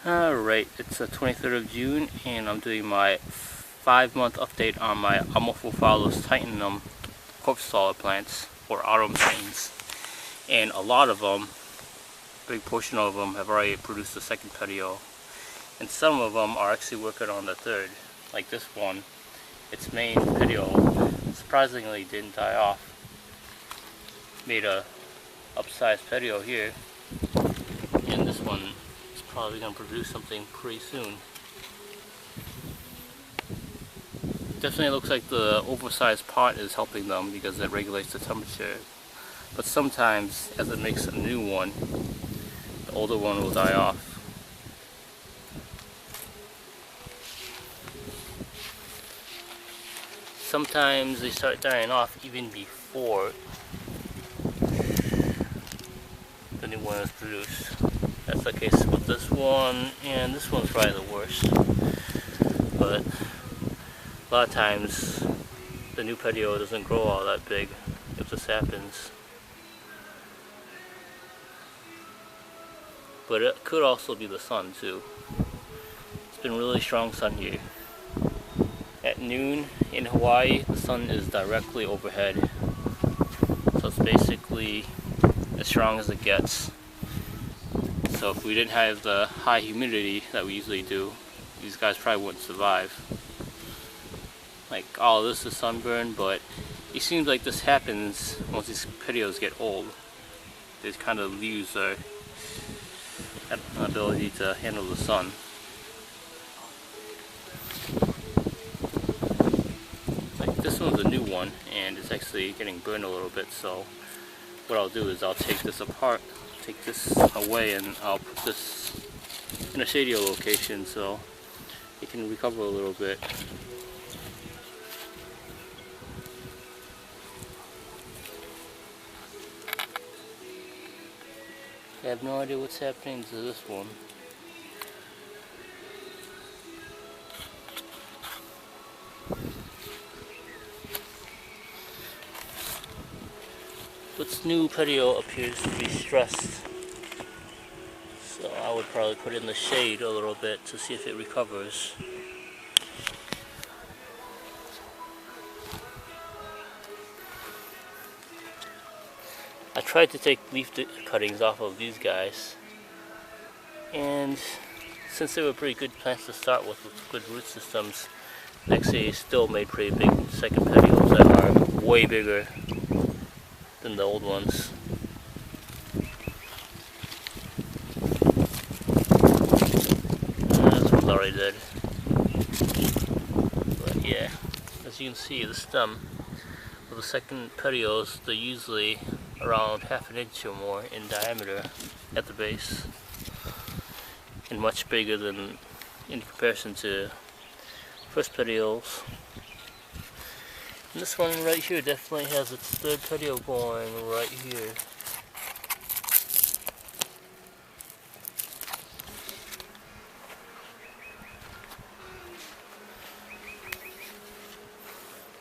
Alright, it's the 23rd of June and I'm doing my 5-month update on my amorphophallus titanum corpse solid plants, or autumn titans. And a lot of them, a big portion of them, have already produced the second petiole. And some of them are actually working on the third. Like this one, its main petiole surprisingly didn't die off. Made a upsized petiole here. And this one is probably going to produce something pretty soon. Definitely looks like the oversized pot is helping them because it regulates the temperature. But sometimes, as it makes a new one, the older one will die off. Sometimes they start dying off even before the new one is produced. That's the case with this one, and this one's probably the worst. But a lot of times the new petiole doesn't grow all that big if this happens. But it could also be the sun too. It's been really strong sun here. At noon in Hawaii, the sun is directly overhead. So it's basically as strong as it gets. So if we didn't have the high humidity that we usually do, these guys probably wouldn't survive. Like all of this is sunburn, but it seems like this happens once these petioles get old. They just kind of lose their ability to handle the sun. Like this one's a new one, and it's actually getting burned a little bit. So what I'll do is I'll take this apart, take this away, and I'll put this in a shadier location so it can recover a little bit. I have no idea what's happening to this one. Its new petiole appears to be stressed. So I would probably put it in the shade a little bit to see if it recovers. I tried to take leaf cuttings off of these guys, and since they were pretty good plants to start with good root systems, they actually still made pretty big second petioles that are way bigger than the old ones. This one's already dead. But yeah, as you can see, the stem of the second petioles, they're usually around ½ an inch or more in diameter at the base, and much bigger than in comparison to first petioles. And this one right here definitely has its third petiole going right here.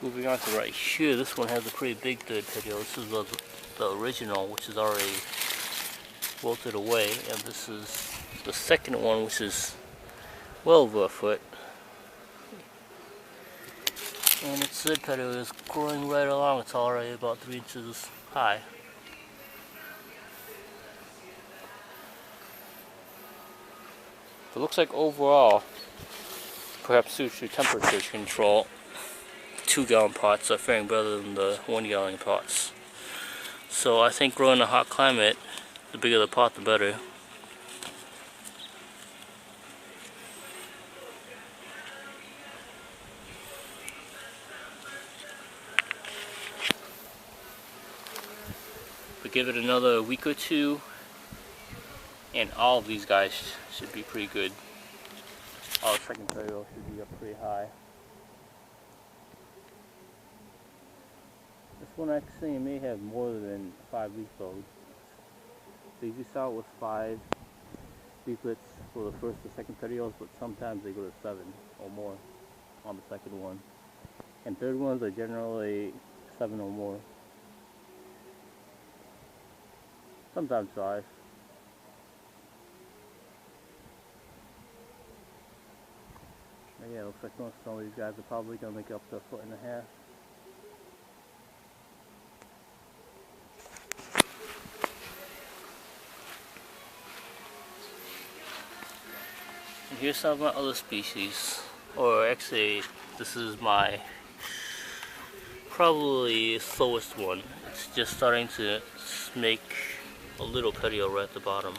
Moving on to right here, this one has a pretty big third petiole. This is the original, which is already wilted away, and this is the second one, which is well over a foot. And its third petiole is growing right along. It's already about 3 inches high. It looks like overall, perhaps due to temperature control, 2-gallon pots are faring better than the 1-gallon pots. So I think growing in a hot climate, the bigger the pot, the better. But give it another week or two, and all of these guys should be pretty good. All the second petiole should be up pretty high. This one actually may have more than 5 leaf loads. They usually start with 5 leaflets for the first or second petioles, but sometimes they go to 7 or more on the second one. And third ones are generally 7 or more. Sometimes 5. yeah, looks like most of these guys are probably going to make up to 1.5 feet. And here's some of my other species, or actually this is my probably slowest one. It's just starting to make a little petiole right at the bottom.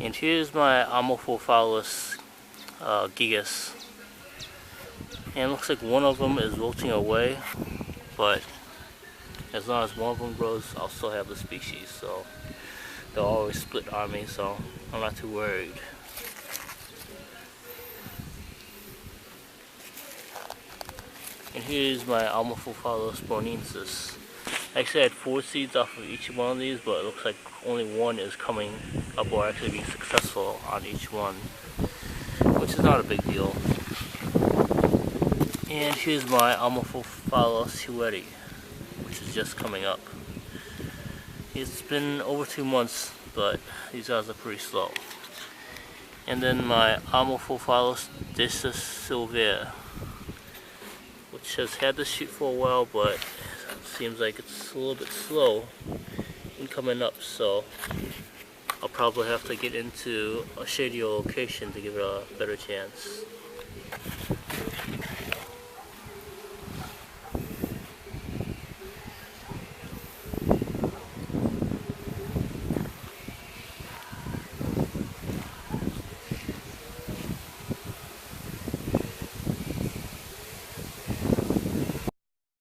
And here's my amorphophallus gigas. And it looks like one of them is wilting away, but as long as one of them grows, I'll still have the species. So they'll always split on me, so I'm not too worried. And here's my amorphophallus bonensis. Actually, I had 4 seeds off of each one of these, but it looks like only one is coming up or actually being successful on each one, which is not a big deal. And here's my amorphophallus hueti, which is just coming up. It's been over 2 months, but these guys are pretty slow. And then my amorphophallus silver, which has had this shoot for a while, but it seems like it's a little bit slow in coming up, so I'll probably have to get into a shadier location to give it a better chance.